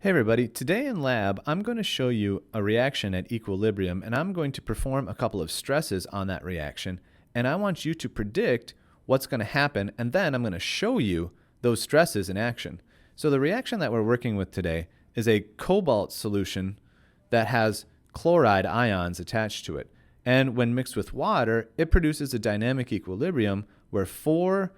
Hey everybody, today in lab I'm going to show you a reaction at equilibrium and I'm going to perform a couple of stresses on that reaction and I want you to predict what's going to happen and then I'm going to show you those stresses in action. So the reaction that we're working with today is a cobalt solution that has chloride ions attached to it, and when mixed with water it produces a dynamic equilibrium where 4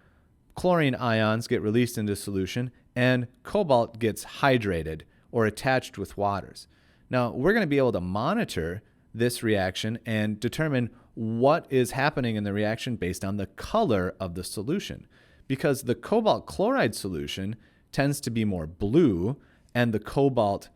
chlorine ions get released into solution and cobalt gets hydrated or attached with waters. Now, we're going to be able to monitor this reaction and determine what is happening in the reaction based on the color of the solution, because the cobalt chloride solution tends to be more blue and the cobalt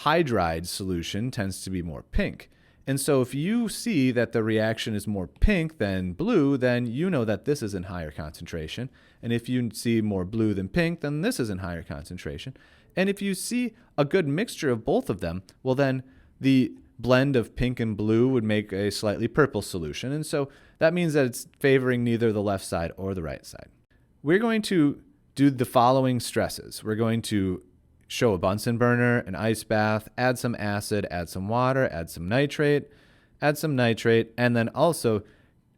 hydride solution tends to be more pink. And so if you see that the reaction is more pink than blue, then you know that this is in higher concentration. And if you see more blue than pink, then this is in higher concentration. And if you see a good mixture of both of them, well then the blend of pink and blue would make a slightly purple solution. And so that means that it's favoring neither the left side or the right side. We're going to do the following stresses. We're going to show a Bunsen burner, an ice bath, add some acid, add some water, add some nitrate, and then also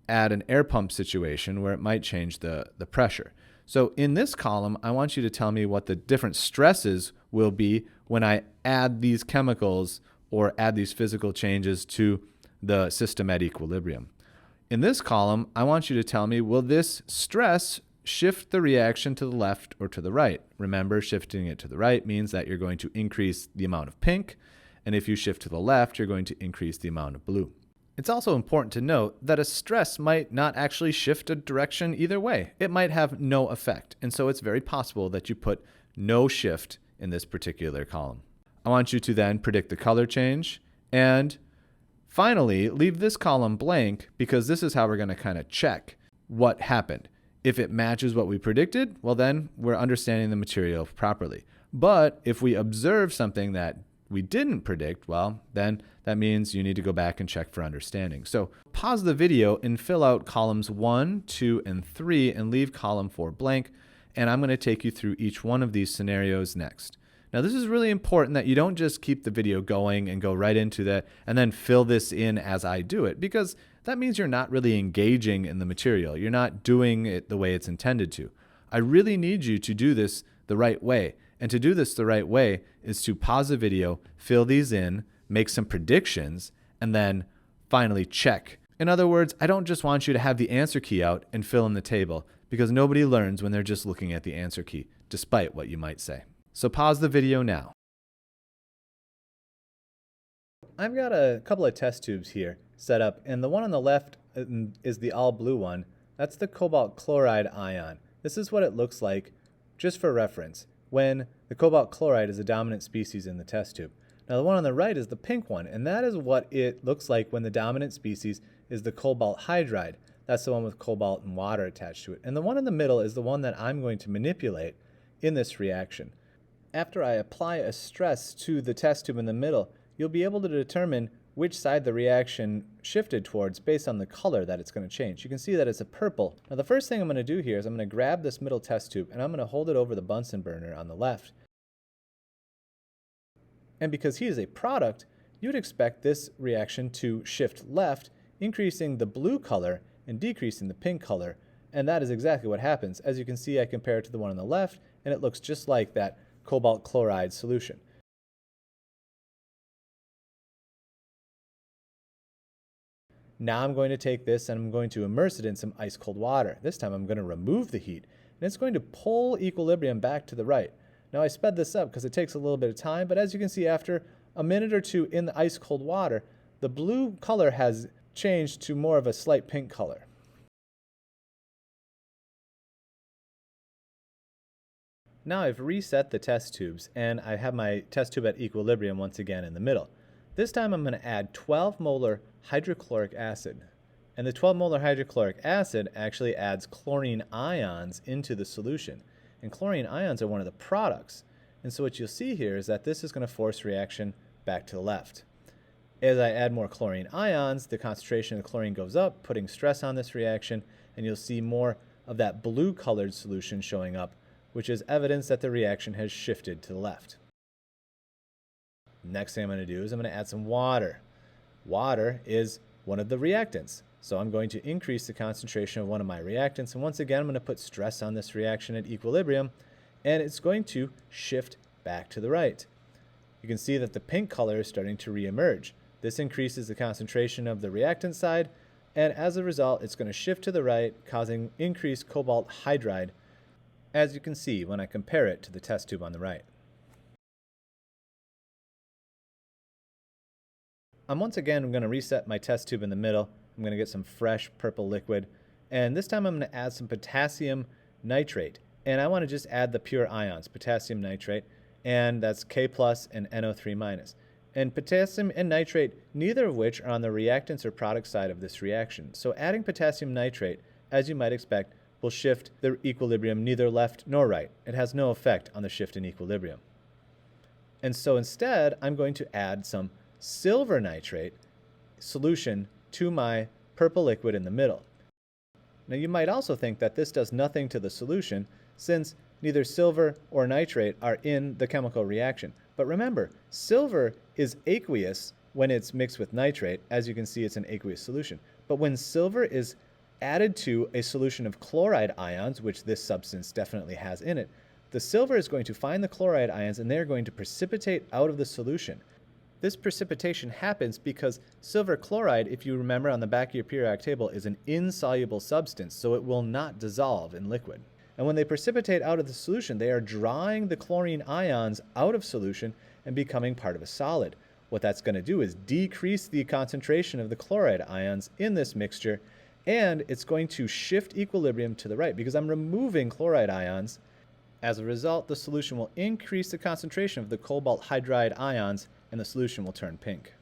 add an air pump situation where it might change the pressure. So in this column, I want you to tell me what the different stresses will be when I add these chemicals or add these physical changes to the system at equilibrium. In this column, I want you to tell me, will this stress shift the reaction to the left or to the right? Remember, shifting it to the right means that you're going to increase the amount of pink, and if you shift to the left, you're going to increase the amount of blue. It's also important to note that a stress might not actually shift a direction either way. It might have no effect, and so it's very possible that you put no shift in this particular column. I want you to then predict the color change, and finally, leave this column blank because this is how we're going to kind of check what happened. If it matches what we predicted, well then we're understanding the material properly. But if we observe something that we didn't predict, well, then that means you need to go back and check for understanding. So pause the video and fill out columns 1, 2, and 3 and leave column 4 blank. And I'm going to take you through each one of these scenarios next. Now this is really important that you don't just keep the video going and go right into that and then fill this in as I do it, because that means you're not really engaging in the material. You're not doing it the way it's intended to. I really need you to do this the right way. And to do this the right way is to pause the video, fill these in, make some predictions, and then finally check. In other words, I don't just want you to have the answer key out and fill in the table, because nobody learns when they're just looking at the answer key, despite what you might say. So pause the video now. I've got a couple of test tubes here set up, and the one on the left is the all blue one. That's the cobalt chloride ion. This is what it looks like, just for reference, when the cobalt chloride is a dominant species in the test tube. Now the one on the right is the pink one, and that is what it looks like when the dominant species is the cobalt hydride. That's the one with cobalt and water attached to it. And the one in the middle is the one that I'm going to manipulate in this reaction. After I apply a stress to the test tube in the middle, you'll be able to determine which side the reaction shifted towards based on the color that it's going to change. You can see that it's a purple. Now the first thing I'm going to do here is I'm going to grab this middle test tube and I'm going to hold it over the Bunsen burner on the left. And because heat is a product, you'd expect this reaction to shift left, increasing the blue color and decreasing the pink color. And that is exactly what happens. As you can see, I compare it to the one on the left, and it looks just like that cobalt chloride solution. Now I'm going to take this and I'm going to immerse it in some ice cold water. This time I'm going to remove the heat, and it's going to pull equilibrium back to the right. Now I sped this up because it takes a little bit of time, but as you can see, after a minute or two in the ice cold water, the blue color has changed to more of a slight pink color. Now I've reset the test tubes and I have my test tube at equilibrium once again in the middle. This time I'm going to add 12 molar hydrochloric acid. And the 12 molar hydrochloric acid actually adds chlorine ions into the solution. And chlorine ions are one of the products. And so what you'll see here is that this is going to force reaction back to the left. As I add more chlorine ions, the concentration of the chlorine goes up, putting stress on this reaction, and you'll see more of that blue colored solution showing up, which is evidence that the reaction has shifted to the left. Next thing I'm going to do is I'm going to add some water. Water is one of the reactants. So I'm going to increase the concentration of one of my reactants. And once again, I'm going to put stress on this reaction at equilibrium, and it's going to shift back to the right. You can see that the pink color is starting to reemerge. This increases the concentration of the reactant side, and as a result, it's going to shift to the right, causing increased cobalt hydride, as you can see when I compare it to the test tube on the right. Once again, I'm going to reset my test tube in the middle. I'm going to get some fresh purple liquid, and this time I'm going to add some potassium nitrate. And I want to just add the pure ions, potassium nitrate, and that's K plus and NO3 minus. And potassium and nitrate, neither of which are on the reactants or product side of this reaction. So adding potassium nitrate, as you might expect, will shift the equilibrium neither left nor right. It has no effect on the shift in equilibrium. And so instead, I'm going to add some silver nitrate solution to my purple liquid in the middle. Now you might also think that this does nothing to the solution, since neither silver or nitrate are in the chemical reaction. But remember, silver is aqueous when it's mixed with nitrate. As you can see, it's an aqueous solution. But when silver is added to a solution of chloride ions, which this substance definitely has in it, the silver is going to find the chloride ions and they're going to precipitate out of the solution. This precipitation happens because silver chloride, if you remember on the back of your periodic table, is an insoluble substance, so it will not dissolve in liquid. And when they precipitate out of the solution, they are drawing the chlorine ions out of solution and becoming part of a solid. What that's going to do is decrease the concentration of the chloride ions in this mixture, and it's going to shift equilibrium to the right because I'm removing chloride ions. As a result, the solution will increase the concentration of the cobalt hydride ions, and the solution will turn pink.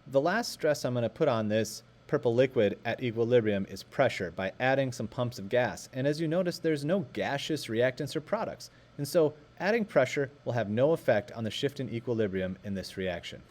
The last stress I'm going to put on this purple liquid at equilibrium is pressure by adding some pumps of gas. And as you notice, there's no gaseous reactants or products. And so adding pressure will have no effect on the shift in equilibrium in this reaction.